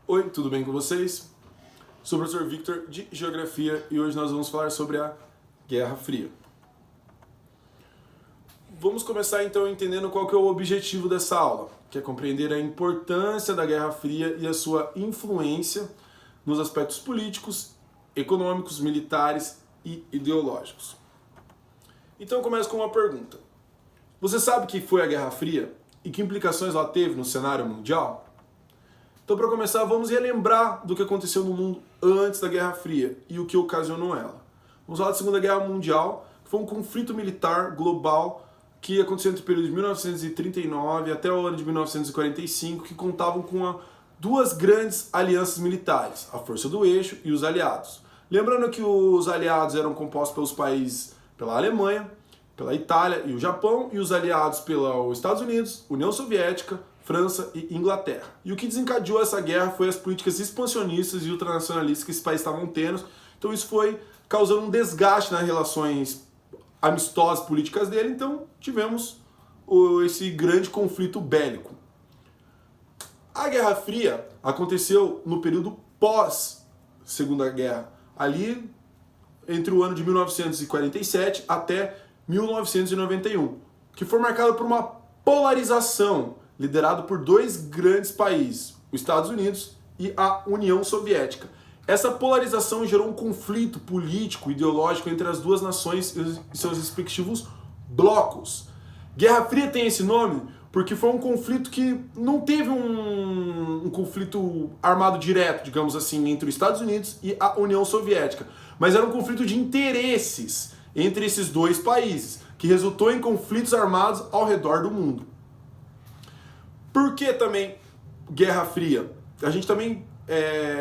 Oi, tudo bem com vocês? Sou o professor Victor de Geografia e hoje nós vamos falar sobre a Guerra Fria. Vamos começar então entendendo qual que é o objetivo dessa aula, que é compreender a importância da Guerra Fria e a sua influência nos aspectos políticos, econômicos, militares e ideológicos. Então eu começo com uma pergunta. Você sabe o que foi a Guerra Fria e que implicações ela teve no cenário mundial? Então, para começar, vamos relembrar do que aconteceu no mundo antes da Guerra Fria e o que ocasionou ela. Vamos falar da Segunda Guerra Mundial, que foi um conflito militar global que aconteceu entre o período de 1939 até o ano de 1945, que contavam com duas grandes alianças militares, a Força do Eixo e os Aliados. Lembrando que os Aliados eram compostos pelos países, pela Alemanha, pela Itália e o Japão, e os aliados pelos Estados Unidos, União Soviética, França e Inglaterra. E o que desencadeou essa guerra foi as políticas expansionistas e ultranacionalistas que esses países estavam tendo. Então isso foi causando um desgaste nas relações amistosas políticas dele. Então tivemos esse grande conflito bélico. A Guerra Fria aconteceu no período pós-Segunda Guerra, ali entre o ano de 1947 até 1991, que foi marcado por uma polarização liderado por dois grandes países, os Estados Unidos e a União Soviética. Essa polarização gerou um conflito político, ideológico entre as duas nações e seus respectivos blocos. Guerra Fria tem esse nome porque foi um conflito que não teve um conflito armado direto, digamos assim, entre os Estados Unidos e a União Soviética, mas era um conflito de interesses entre esses dois países, que resultou em conflitos armados ao redor do mundo. Por que também Guerra Fria? A gente também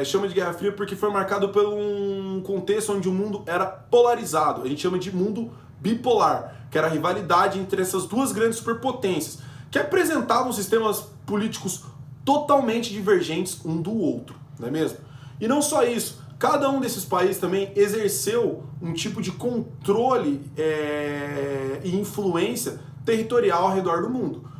chama de Guerra Fria porque foi marcado por um contexto onde o mundo era polarizado. A gente chama de mundo bipolar, que era a rivalidade entre essas duas grandes superpotências, que apresentavam sistemas políticos totalmente divergentes um do outro, não é mesmo? E não só isso, cada um desses países também exerceu um tipo de controle e influência territorial ao redor do mundo.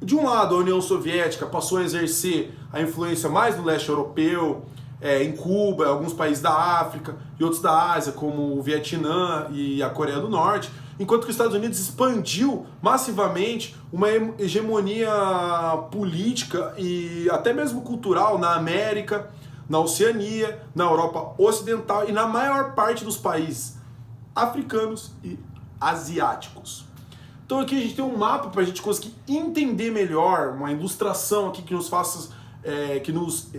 De um lado, a União Soviética passou a exercer a influência mais no leste europeu, em Cuba, alguns países da África e outros da Ásia, como o Vietnã e a Coreia do Norte, enquanto que os Estados Unidos expandiu massivamente uma hegemonia política e até mesmo cultural na América, na Oceania, na Europa Ocidental e na maior parte dos países africanos e asiáticos. Então aqui a gente tem um mapa para a gente conseguir entender melhor, uma ilustração aqui que nos faça, que nos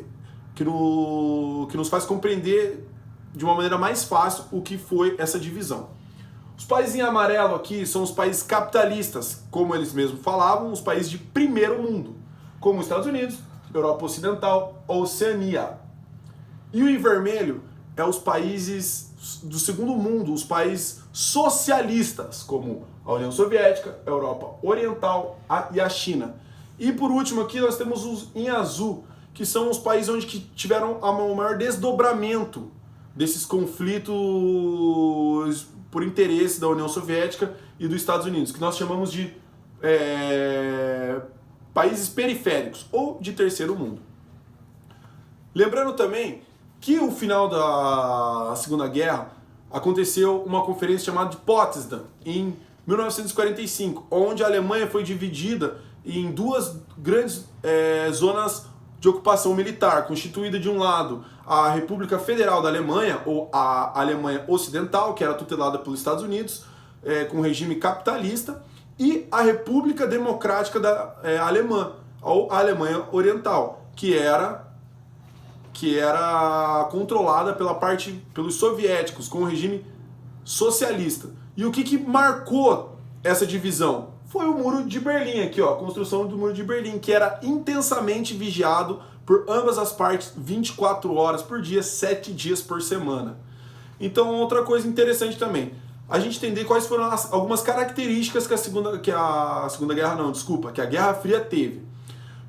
faz compreender de uma maneira mais fácil o que foi essa divisão. Os países em amarelo aqui são os países capitalistas, como eles mesmos falavam, os países de primeiro mundo, como os Estados Unidos, Europa Ocidental, Oceania. E o em vermelho é os países do segundo mundo, os países socialistas, como a União Soviética, a Europa Oriental e a China. E por último aqui nós temos os em azul, que são os países onde que tiveram o maior desdobramento desses conflitos por interesse da União Soviética e dos Estados Unidos, que nós chamamos de países periféricos ou de terceiro mundo. Lembrando também que o final da Segunda Guerra aconteceu uma conferência chamada de Potsdam, em 1945, onde a Alemanha foi dividida em duas grandes zonas de ocupação militar, constituída de um lado a República Federal da Alemanha, ou a Alemanha Ocidental, que era tutelada pelos Estados Unidos, com regime capitalista, e a República Democrática Alemã, ou a Alemanha Oriental, que era controlada pelos soviéticos, com o regime socialista. E o que marcou essa divisão? Foi o Muro de Berlim, aqui, ó, a construção do Muro de Berlim, que era intensamente vigiado por ambas as partes 24 horas por dia, 7 dias por semana. Então, outra coisa interessante também, a gente entender quais foram algumas características que a Guerra Fria teve.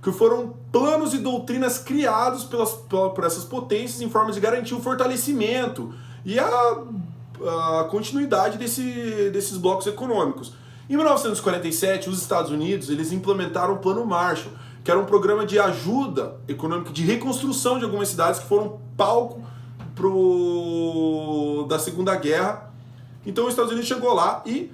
Que foram planos e doutrinas criados por essas potências em forma de garantir o fortalecimento e a continuidade desses blocos econômicos. Em 1947, os Estados Unidos eles implementaram o Plano Marshall, que era um programa de ajuda econômica, de reconstrução de algumas cidades que foram palco da Segunda Guerra. Então os Estados Unidos chegou lá e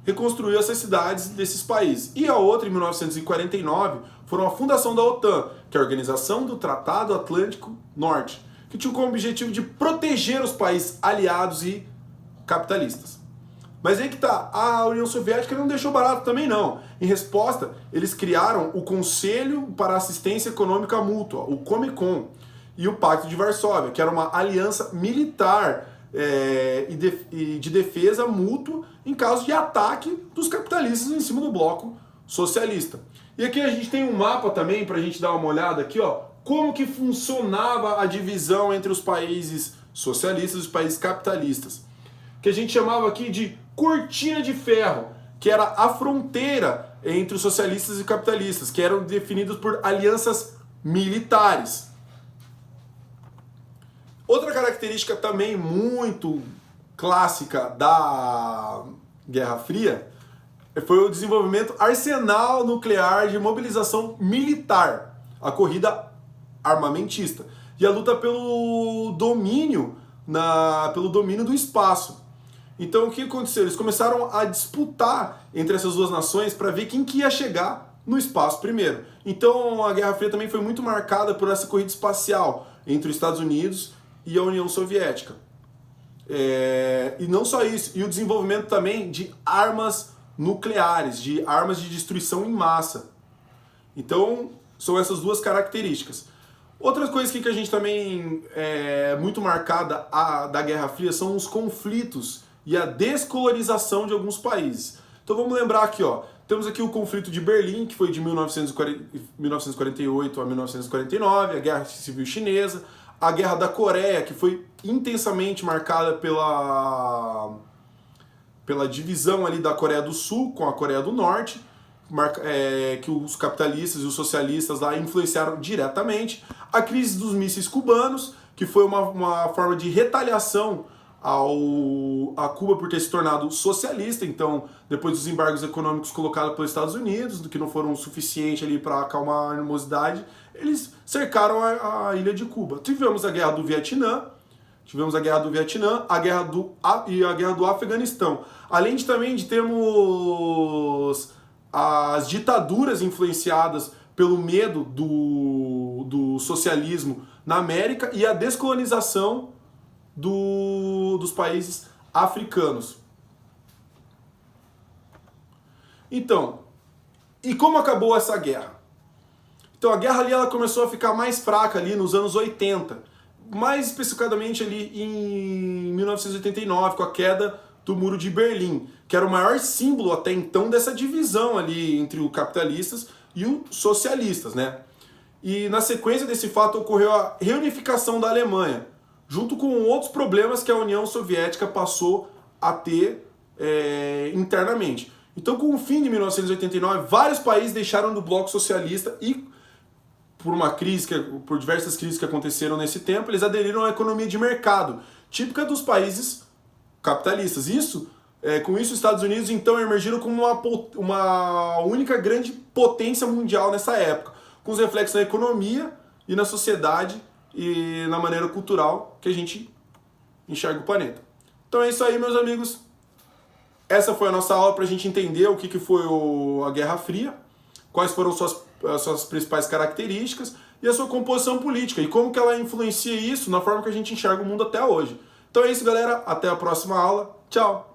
reconstruiu essas cidades desses países. E a outra, em 1949, foram a fundação da OTAN, que é a Organização do Tratado Atlântico Norte, que tinha como objetivo de proteger os países aliados e capitalistas. Mas aí que tá, a União Soviética não deixou barato também não. Em resposta, eles criaram o Conselho para Assistência Econômica Mútua, o Comecon, e o Pacto de Varsóvia, que era uma aliança militar e de defesa mútua em caso de ataque dos capitalistas em cima do bloco socialista. E aqui a gente tem um mapa também para a gente dar uma olhada aqui, ó, como que funcionava a divisão entre os países socialistas e os países capitalistas, que a gente chamava aqui de cortina de ferro, que era a fronteira entre os socialistas e capitalistas, que eram definidos por alianças militares. Outra característica também muito clássica da Guerra Fria foi o desenvolvimento arsenal nuclear de mobilização militar, a corrida armamentista e a luta pelo domínio do espaço. Então o que aconteceu? Eles começaram a disputar entre essas duas nações para ver quem que ia chegar no espaço primeiro. Então a Guerra Fria também foi muito marcada por essa corrida espacial entre os Estados Unidos e a União Soviética. E não só isso, e o desenvolvimento também de armas nucleares, de armas de destruição em massa. Então, são essas duas características. Outras coisas que a gente também muito marcada da Guerra Fria são os conflitos e a descolonização de alguns países. Então vamos lembrar aqui, ó, temos aqui o conflito de Berlim, que foi de 1948 a 1949, a Guerra Civil Chinesa, a Guerra da Coreia, que foi intensamente marcada pela divisão ali da Coreia do Sul com a Coreia do Norte, que os capitalistas e os socialistas lá influenciaram diretamente. A crise dos mísseis cubanos, que foi uma forma de retaliação a Cuba por ter se tornado socialista. Então, depois dos embargos econômicos colocados pelos Estados Unidos, que não foram suficientes ali para acalmar a animosidade, eles cercaram a ilha de Cuba. Tivemos a Guerra do Vietnã, a Guerra do Afeganistão. Além também de termos as ditaduras influenciadas pelo medo do socialismo na América e a descolonização dos países africanos. Então, e como acabou essa guerra? Então a guerra ali ela começou a ficar mais fraca ali nos anos 80, mais especificadamente ali em 1989, com a queda do Muro de Berlim, que era o maior símbolo até então dessa divisão ali entre os capitalistas e os socialistas, né? E na sequência desse fato ocorreu a reunificação da Alemanha, junto com outros problemas que a União Soviética passou a ter internamente. Então, com o fim de 1989, vários países deixaram do bloco socialista e, por diversas crises que aconteceram nesse tempo, eles aderiram à economia de mercado, típica dos países capitalistas. Com isso, os Estados Unidos então emergiram como uma única grande potência mundial nessa época, com os reflexos na economia e na sociedade e na maneira cultural que a gente enxerga o planeta. Então é isso aí, meus amigos. Essa foi a nossa aula para a gente entender o que foi a Guerra Fria, quais foram suas principais características e a sua composição política e como que ela influencia isso na forma que a gente enxerga o mundo até hoje. Então é isso, galera. Até a próxima aula. Tchau!